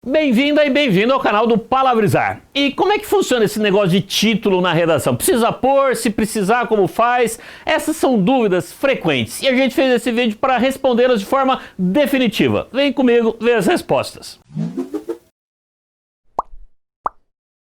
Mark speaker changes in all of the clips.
Speaker 1: Bem-vinda e bem-vindo ao canal do Palavrizar. E como é que funciona esse negócio de título na redação? Precisa pôr? Se precisar, como faz? Essas são dúvidas frequentes e a gente fez esse vídeo para respondê-las de forma definitiva. Vem comigo ver as respostas.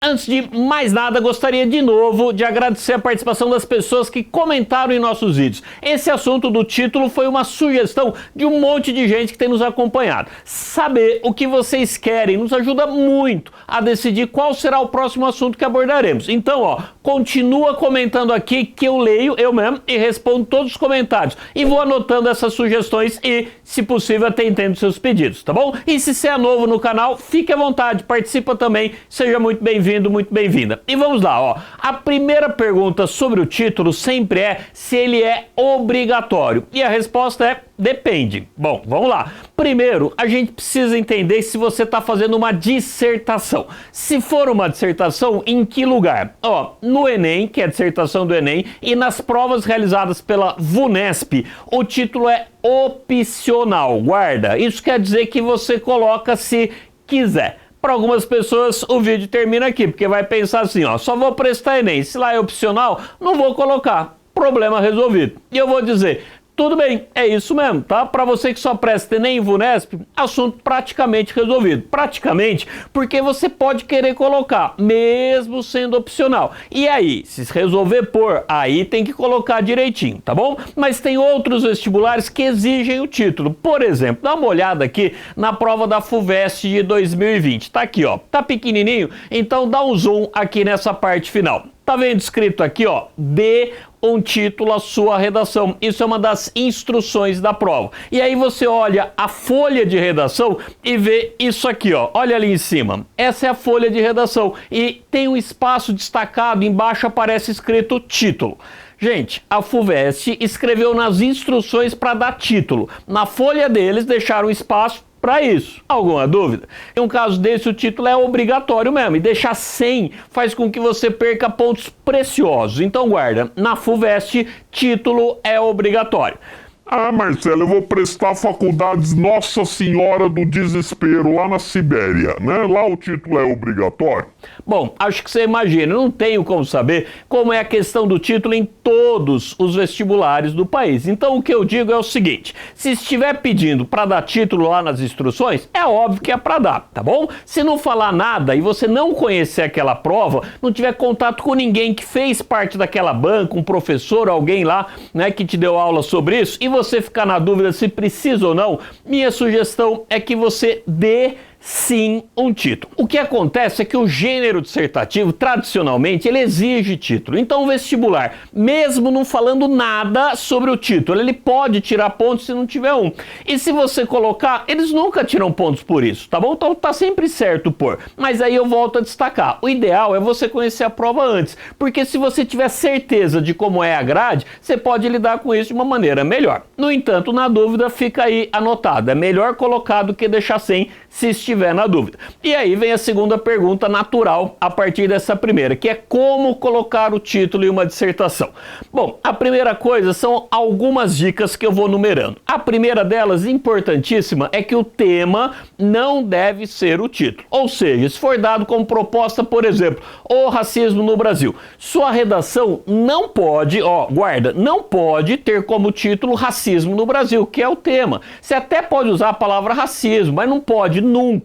Speaker 1: Antes de mais nada, gostaria de novo de agradecer a participação das pessoas que comentaram em nossos vídeos. Esse assunto do título foi uma sugestão de um monte de gente que tem nos acompanhado. Saber o que vocês querem nos ajuda muito a decidir qual será o próximo assunto que abordaremos. Então, continua comentando aqui que eu leio, eu mesmo, e respondo todos os comentários. E vou anotando essas sugestões e, se possível, atendendo seus pedidos, tá bom? E se você é novo no canal, fique à vontade, participa também, seja muito bem-vindo. Muito bem-vinda. E vamos lá, a primeira pergunta sobre o título sempre é se ele é obrigatório. E a resposta é depende. Bom, vamos lá. Primeiro, a gente precisa entender se você está fazendo uma dissertação. Se for uma dissertação, em que lugar? No Enem, que é a dissertação do Enem, e nas provas realizadas pela VUNESP, o título é opcional. Guarda. Isso quer dizer que você coloca se quiser. Para algumas pessoas o vídeo termina aqui, porque vai pensar assim, só vou prestar Enem, se lá é opcional, não vou colocar, problema resolvido. E eu vou dizer, tudo bem, é isso mesmo, tá? Para você que só presta Enem e VUNESP, assunto praticamente resolvido. Praticamente, porque você pode querer colocar, mesmo sendo opcional. E aí, se resolver pôr, aí tem que colocar direitinho, tá bom? Mas tem outros vestibulares que exigem o título. Por exemplo, dá uma olhada aqui na prova da FUVEST de 2020. Tá aqui, tá pequenininho, então dá um zoom aqui nessa parte final. Tá vendo escrito aqui, dê um título à sua redação. Isso é uma das instruções da prova. E aí você olha a folha de redação e vê isso aqui, olha ali em cima. Essa é a folha de redação e tem um espaço destacado, embaixo aparece escrito título. Gente, a FUVEST escreveu nas instruções para dar título. Na folha deles deixaram espaço para isso. Alguma dúvida? Em um caso desse, o título é obrigatório mesmo. E deixar sem faz com que você perca pontos preciosos. Então guarda, na FUVEST, título é obrigatório.
Speaker 2: Marcelo, eu vou prestar faculdades Nossa Senhora do Desespero, lá na Sibéria, né? Lá o título é obrigatório?
Speaker 1: Bom, acho que você imagina, não tenho como saber como é a questão do título em todos os vestibulares do país. Então o que eu digo é o seguinte, se estiver pedindo para dar título lá nas instruções, é óbvio que é para dar, tá bom? Se não falar nada e você não conhecer aquela prova, não tiver contato com ninguém que fez parte daquela banca, um professor, alguém lá, né, que te deu aula sobre isso, e você ficar na dúvida se precisa ou não, minha sugestão é que você dê sim um título. O que acontece é que o gênero dissertativo, tradicionalmente, ele exige título. Então o vestibular, mesmo não falando nada sobre o título, ele pode tirar pontos se não tiver um. E se você colocar, eles nunca tiram pontos por isso, tá bom? Então tá sempre certo pôr. Mas aí eu volto a destacar, o ideal é você conhecer a prova antes, porque se você tiver certeza de como é a grade, você pode lidar com isso de uma maneira melhor. No entanto, na dúvida, fica aí anotado, é melhor colocar do que deixar sem, se estiver na dúvida. E aí vem a segunda pergunta natural a partir dessa primeira, que é como colocar o título em uma dissertação. Bom, a primeira coisa são algumas dicas que eu vou numerando. A primeira delas, importantíssima, é que o tema não deve ser o título. Ou seja, se for dado como proposta, por exemplo, o racismo no Brasil, sua redação não pode, guarda, não pode ter como título racismo no Brasil, que é o tema. Você até pode usar a palavra racismo, mas não pode nunca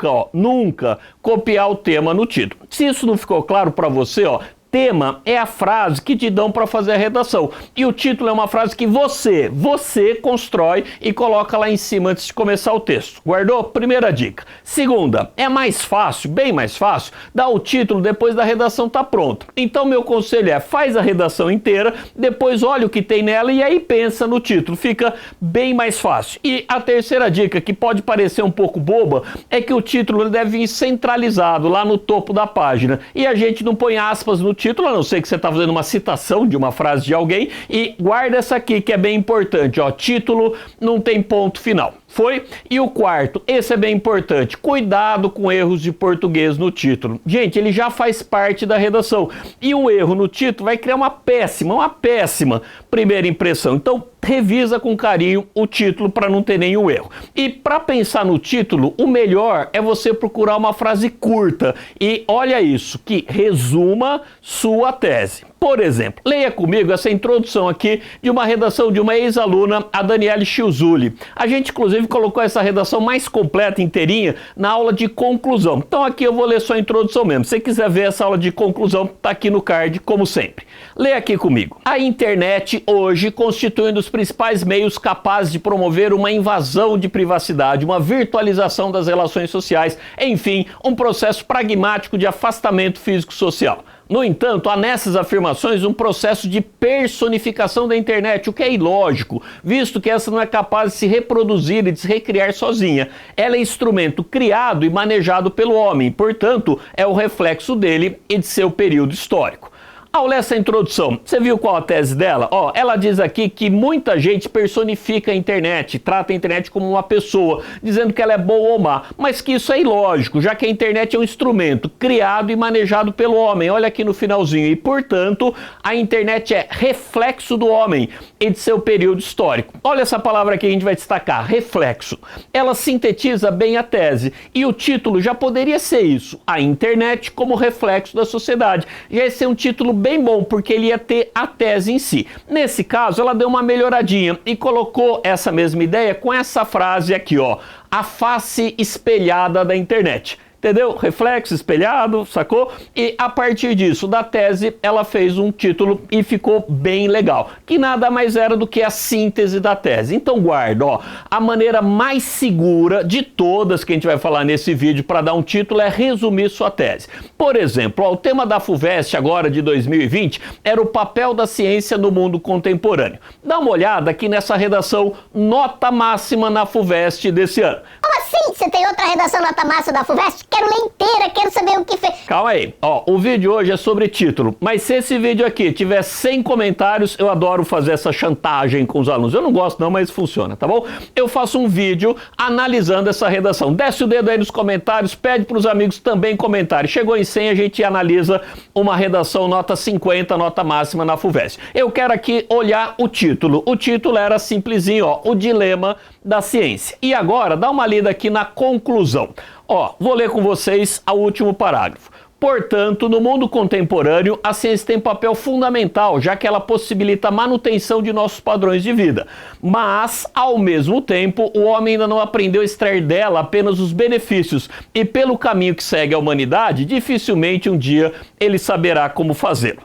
Speaker 1: copiar o tema no título. Se isso não ficou claro para você, tema é a frase que te dão para fazer a redação. E o título é uma frase que você constrói e coloca lá em cima antes de começar o texto. Guardou? Primeira dica. Segunda, é mais fácil, bem mais fácil, dar o título depois da redação tá pronta. Então meu conselho é, faz a redação inteira, depois olha o que tem nela e aí pensa no título. Fica bem mais fácil. E a terceira dica, que pode parecer um pouco boba, é que o título deve vir centralizado lá no topo da página. E a gente não põe aspas no título, a não ser que você está fazendo uma citação de uma frase de alguém, e guarda essa aqui que é bem importante, título não tem ponto final. Foi? E o quarto, esse é bem importante, cuidado com erros de português no título. Gente, ele já faz parte da redação e um erro no título vai criar uma péssima primeira impressão. Então, revisa com carinho o título para não ter nenhum erro. E para pensar no título, o melhor é você procurar uma frase curta e olha isso, que resuma sua tese. Por exemplo, leia comigo essa introdução aqui de uma redação de uma ex-aluna, a Daniele Chiuzuli. A gente, inclusive, colocou essa redação mais completa, inteirinha, na aula de conclusão. Então aqui eu vou ler só a introdução mesmo. Se você quiser ver essa aula de conclusão, tá aqui no card, como sempre. Leia aqui comigo. A internet hoje constitui um dos principais meios capazes de promover uma invasão de privacidade, uma virtualização das relações sociais, enfim, um processo pragmático de afastamento físico-social. No entanto, há nessas afirmações um processo de personificação da internet, o que é ilógico, visto que essa não é capaz de se reproduzir e de se recriar sozinha. Ela é instrumento criado e manejado pelo homem, portanto, é o reflexo dele e de seu período histórico. Ao ler essa introdução, você viu qual a tese dela? Ela diz aqui que muita gente personifica a internet, trata a internet como uma pessoa, dizendo que ela é boa ou má, mas que isso é ilógico, já que a internet é um instrumento criado e manejado pelo homem. Olha aqui no finalzinho. E, portanto, a internet é reflexo do homem e de seu período histórico. Olha essa palavra aqui que a gente vai destacar, reflexo. Ela sintetiza bem a tese e o título já poderia ser isso, a internet como reflexo da sociedade. Já ia ser um título bem bom, porque ele ia ter a tese em si. Nesse caso, ela deu uma melhoradinha e colocou essa mesma ideia com essa frase aqui, a face espelhada da internet. Entendeu? Reflexo, espelhado, sacou? E a partir disso, da tese, ela fez um título e ficou bem legal, que nada mais era do que a síntese da tese. Então guarda, a maneira mais segura de todas que a gente vai falar nesse vídeo para dar um título é resumir sua tese. Por exemplo, o tema da FUVEST agora de 2020 era o papel da ciência no mundo contemporâneo. Dá uma olhada aqui nessa redação nota máxima na FUVEST desse ano.
Speaker 3: Como assim? Você tem outra redação nota máxima da FUVEST? Quero ler inteira, quero saber o que fez.
Speaker 1: Calma aí. O vídeo hoje é sobre título, mas se esse vídeo aqui tiver 100 comentários, eu adoro fazer essa chantagem com os alunos. Eu não gosto não, mas funciona, tá bom? Eu faço um vídeo analisando essa redação. Desce o dedo aí nos comentários, pede para os amigos também comentarem. Chegou em 100, a gente analisa uma redação nota 50, nota máxima na FUVEST. Eu quero aqui olhar o título. O título era simplesinho, o dilema da ciência. E agora, dá uma lida aqui na conclusão. Vou ler com vocês o último parágrafo. Portanto, no mundo contemporâneo, a ciência tem papel fundamental, já que ela possibilita a manutenção de nossos padrões de vida. Mas, ao mesmo tempo, o homem ainda não aprendeu a extrair dela apenas os benefícios, e pelo caminho que segue a humanidade, dificilmente um dia ele saberá como fazê-lo.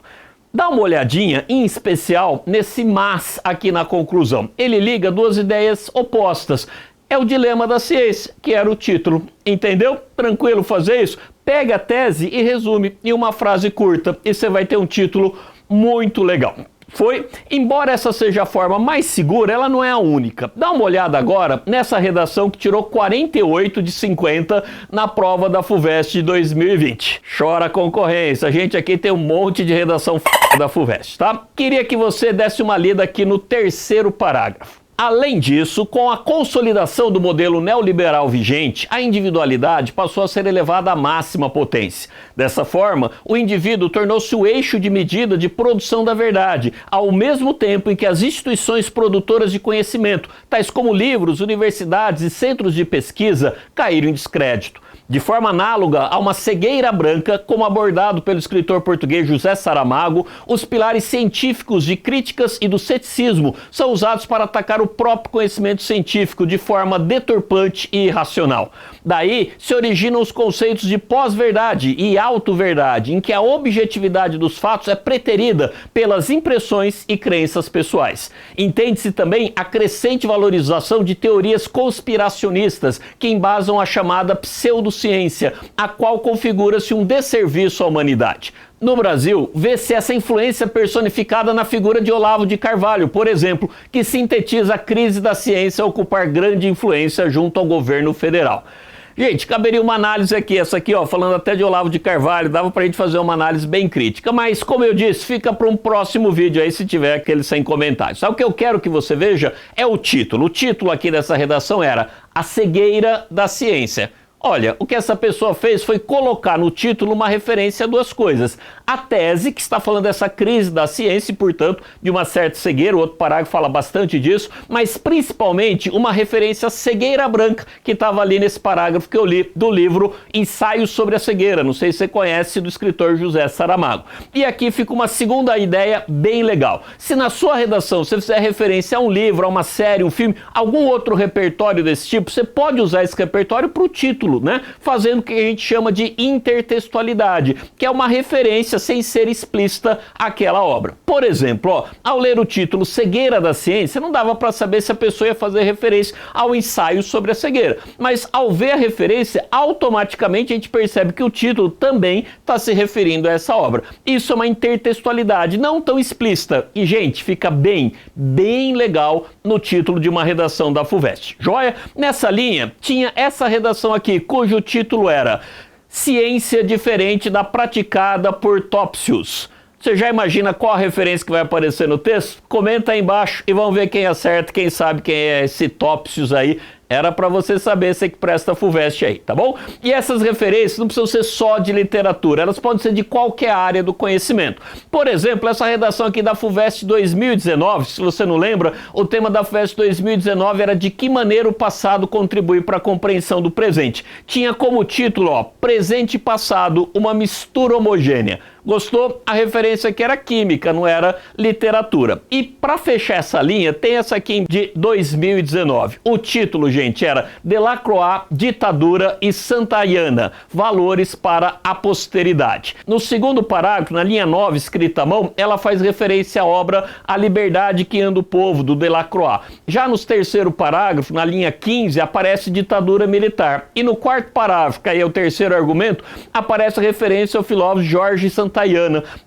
Speaker 1: Dá uma olhadinha, em especial, nesse mas aqui na conclusão. Ele liga duas ideias opostas. É o dilema da ciência, que era o título. Entendeu? Tranquilo fazer isso? Pega a tese e resume em uma frase curta e você vai ter um título muito legal. Foi? Embora essa seja a forma mais segura, ela não é a única. Dá uma olhada agora nessa redação que tirou 48 de 50 na prova da FUVEST de 2020. Chora concorrência, a gente aqui tem um monte de redação da FUVEST, tá? Queria que você desse uma lida aqui no terceiro parágrafo. Além disso, com a consolidação do modelo neoliberal vigente, a individualidade passou a ser elevada à máxima potência. Dessa forma, o indivíduo tornou-se o eixo de medida de produção da verdade, ao mesmo tempo em que as instituições produtoras de conhecimento, tais como livros, universidades e centros de pesquisa, caíram em descrédito. De forma análoga a uma cegueira branca, como abordado pelo escritor português José Saramago, os pilares científicos de críticas e do ceticismo são usados para atacar o próprio conhecimento científico de forma deturpante e irracional. Daí se originam os conceitos de pós-verdade e auto-verdade, em que a objetividade dos fatos é preterida pelas impressões e crenças pessoais. Entende-se também a crescente valorização de teorias conspiracionistas que embasam a chamada pseudociência, a qual configura-se um desserviço à humanidade. No Brasil, vê-se essa influência personificada na figura de Olavo de Carvalho, por exemplo, que sintetiza a crise da ciência a ocupar grande influência junto ao governo federal. Gente, caberia uma análise aqui, essa aqui, ó, falando até de Olavo de Carvalho, dava pra gente fazer uma análise bem crítica, mas como eu disse, fica para um próximo vídeo aí, se tiver aquele sem comentários. Só o que eu quero que você veja é o título. O título aqui dessa redação era A Cegueira da Ciência. Olha, o que essa pessoa fez foi colocar no título uma referência a duas coisas. A tese, que está falando dessa crise da ciência e, portanto, de uma certa cegueira, o outro parágrafo fala bastante disso, mas principalmente uma referência à cegueira branca, que estava ali nesse parágrafo que eu li do livro Ensaios sobre a Cegueira, não sei se você conhece, do escritor José Saramago. E aqui fica uma segunda ideia bem legal. Se na sua redação você fizer referência a um livro, a uma série, um filme, algum outro repertório desse tipo, você pode usar esse repertório para o título, né? Fazendo o que a gente chama de intertextualidade, que é uma referência sem ser explícita àquela obra. Por exemplo, ó, ao ler o título Cegueira da Ciência, não dava para saber se a pessoa ia fazer referência ao ensaio sobre a cegueira, mas ao ver a referência, automaticamente a gente percebe que o título também está se referindo a essa obra. Isso é uma intertextualidade não tão explícita e, gente, fica bem legal no título de uma redação da FUVEST. Joia? Nessa linha, tinha essa redação aqui, cujo título era Ciência Diferente da Praticada por Topsius. Você já imagina qual a referência que vai aparecer no texto? Comenta aí embaixo e vamos ver quem acerta, quem sabe quem é esse Topsius aí. Era para você saber, você que presta FUVEST aí, tá bom? E essas referências não precisam ser só de literatura, elas podem ser de qualquer área do conhecimento. Por exemplo, essa redação aqui da FUVEST 2019, se você não lembra, o tema da FUVEST 2019 era de que maneira o passado contribui para a compreensão do presente. Tinha como título, ó, Presente e Passado, uma mistura homogênea. Gostou? A referência aqui era química, não era literatura. E para fechar essa linha, tem essa aqui de 2019. O título, gente, era Delacroix, Ditadura e Santayana, Valores para a Posteridade. No segundo parágrafo, na linha 9, escrita à mão, ela faz referência à obra A Liberdade que Anda o Povo, do Delacroix. Já no terceiro parágrafo, na linha 15, aparece ditadura militar. E no quarto parágrafo, que aí é o terceiro argumento, aparece a referência ao filósofo Jorge Santayana,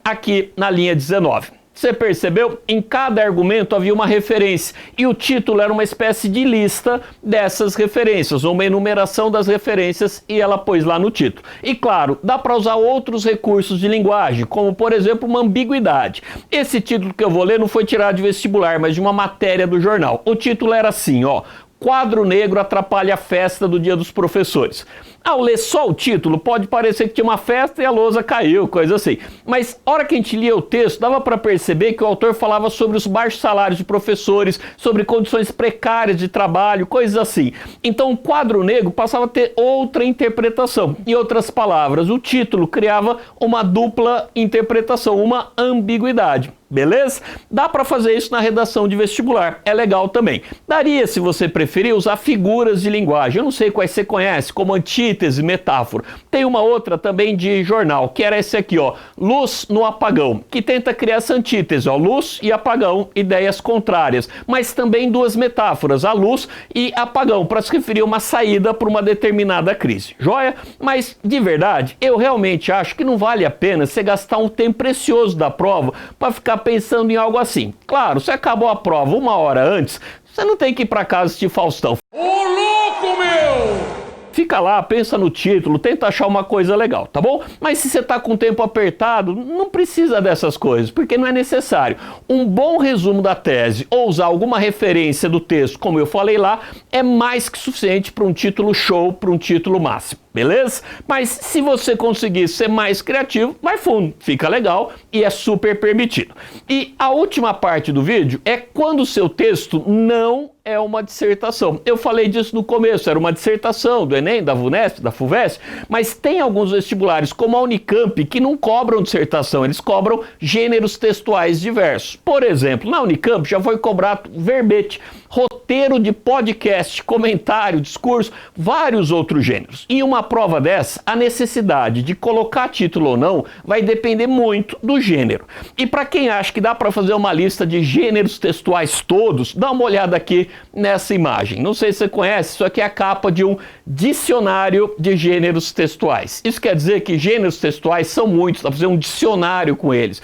Speaker 1: aqui na linha 19. Você percebeu? Em cada argumento havia uma referência e o título era uma espécie de lista dessas referências, ou uma enumeração das referências e ela pôs lá no título. E claro, dá para usar outros recursos de linguagem, como por exemplo uma ambiguidade. Esse título que eu vou ler não foi tirado de vestibular, mas de uma matéria do jornal. O título era assim, ó, Quadro negro atrapalha a festa do Dia dos Professores. Ao ler só o título, pode parecer que tinha uma festa e a lousa caiu, coisa assim. Mas, a hora que a gente lia o texto, dava para perceber que o autor falava sobre os baixos salários de professores, sobre condições precárias de trabalho, coisas assim. Então, o quadro negro passava a ter outra interpretação. Em outras palavras, o título criava uma dupla interpretação, uma ambiguidade. Beleza? Dá para fazer isso na redação de vestibular, é legal também. Daria, se você preferir, usar figuras de linguagem. Eu não sei quais você conhece, como antítese, metáfora. Tem uma outra também de jornal, que era esse aqui, ó, Luz no Apagão, que tenta criar essa antítese, ó, luz e apagão, ideias contrárias, mas também duas metáforas, a luz e apagão, para se referir a uma saída para uma determinada crise. Joia? Mas, de verdade, eu realmente acho que não vale a pena você gastar um tempo precioso da prova para ficar pensando em algo assim. Claro, se acabou a prova uma hora antes, você não tem que ir para casa assistir Faustão.
Speaker 4: Ô louco, meu!
Speaker 1: Fica lá, pensa no título, tenta achar uma coisa legal, tá bom? Mas se você tá com o tempo apertado, não precisa dessas coisas, porque não é necessário. Um bom resumo da tese ou usar alguma referência do texto, como eu falei lá, é mais que suficiente para um título show, para um título máximo. Beleza? Mas se você conseguir ser mais criativo, vai fundo, fica legal e é super permitido. E a última parte do vídeo é quando o seu texto não é uma dissertação. Eu falei disso no começo, era uma dissertação do Enem, da VUNESP, da FUVEST, mas tem alguns vestibulares, como a Unicamp, que não cobram dissertação, eles cobram gêneros textuais diversos. Por exemplo, na Unicamp já foi cobrado verbete, roteiro de podcast, comentário, discurso, vários outros gêneros. E uma prova dessa, a necessidade de colocar título ou não vai depender muito do gênero. E para quem acha que dá para fazer uma lista de gêneros textuais todos, dá uma olhada aqui nessa imagem. Não sei se você conhece, isso aqui é a capa de um dicionário de gêneros textuais. Isso quer dizer que gêneros textuais são muitos, dá para fazer um dicionário com eles.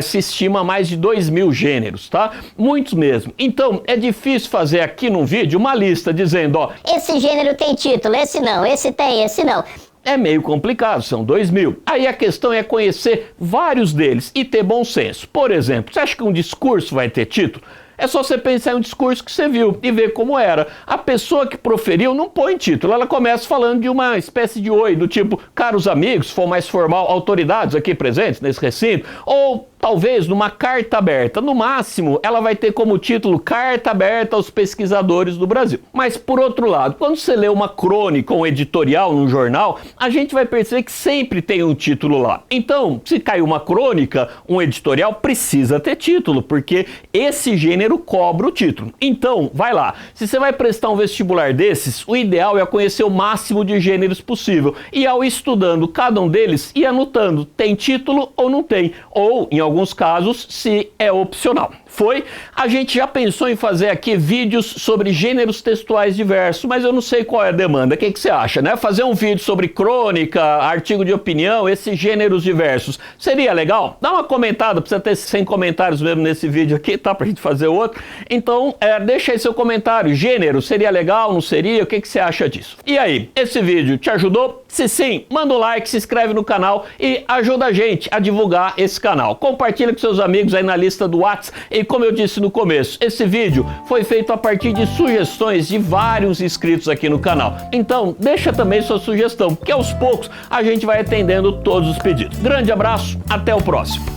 Speaker 1: Se estima mais de 2.000 gêneros, tá? Muitos mesmo. Então, é difícil fazer aqui num vídeo uma lista dizendo, ó,
Speaker 3: Esse gênero tem título, esse não, esse tem, esse não.
Speaker 1: é meio complicado, são 2.000. Aí a questão é conhecer vários deles e ter bom senso. Por exemplo, você acha que um discurso vai ter título? É só você pensar em um discurso que você viu e ver como era. A pessoa que proferiu não põe título, ela começa falando de uma espécie de oi, do tipo, caros amigos, se for mais formal, autoridades aqui presentes nesse recinto, ou talvez numa carta aberta. No máximo, ela vai ter como título Carta Aberta aos Pesquisadores do Brasil. Mas, por outro lado, quando você lê uma crônica ou um editorial num jornal, a gente vai perceber que sempre tem um título lá. Então, se caiu uma crônica, um editorial, precisa ter título, porque esse gênero cobra o título. Então, vai lá. Se você vai prestar um vestibular desses, o ideal é conhecer o máximo de gêneros possível. E ao ir estudando cada um deles, ir anotando, tem título ou não tem. Ou, em alguns casos, se é opcional. Foi? A gente já pensou em fazer aqui vídeos sobre gêneros textuais diversos, mas eu não sei qual é a demanda. O que você acha, né? Fazer um vídeo sobre crônica, artigo de opinião, esses gêneros diversos. Seria legal? Dá uma comentada, precisa ter 100 comentários mesmo nesse vídeo aqui, tá? Pra gente fazer outro. Então, deixa aí seu comentário. Gênero, seria legal, não seria? O que você acha disso? E aí, esse vídeo te ajudou? Se sim, manda um like, se inscreve no canal e ajuda a gente a divulgar esse canal. Compartilha com seus amigos aí na lista do WhatsApp. E como eu disse no começo, esse vídeo foi feito a partir de sugestões de vários inscritos aqui no canal. Então, deixa também sua sugestão, porque aos poucos a gente vai atendendo todos os pedidos. Grande abraço, até o próximo.